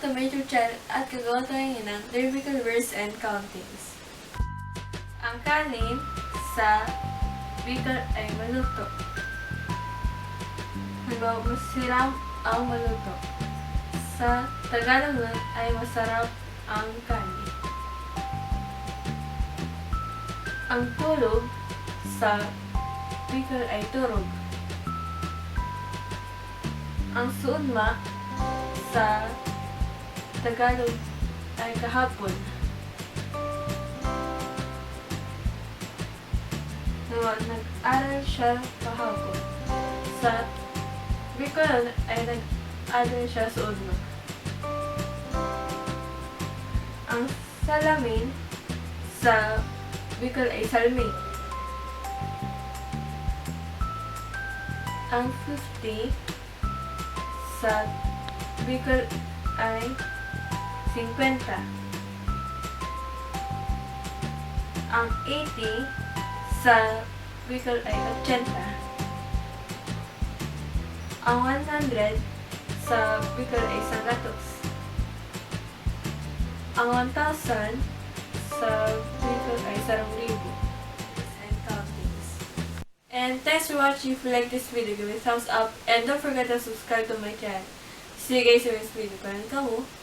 to my YouTube channel at gagawa tayo ng lyrical verse and countings. Ang kanin sa Bicol ay maluto. Halimbawa, masarap ang maluto. Sa Tagalog nun ay masarap ang kanin. Ang tulog sa Bicol ay turog. Ang suudma sa Tagalog ay kahapon. Nag-aral siya kahapon. Sa Bicol ay nag-aral siya suudma. Ang salamin sa Bicol ay salmi. Ang 50 sa Bicol ay 50. Ang 80 sa Bicol ay 80. Ang 100 sa Bicol ay 100. Ang 1,000 sa Bicol ay 1,000. And countings. And thanks for watching. If you like this video, give it a thumbs up and don't forget to subscribe to my channel. See you guys in the next video. Kamu.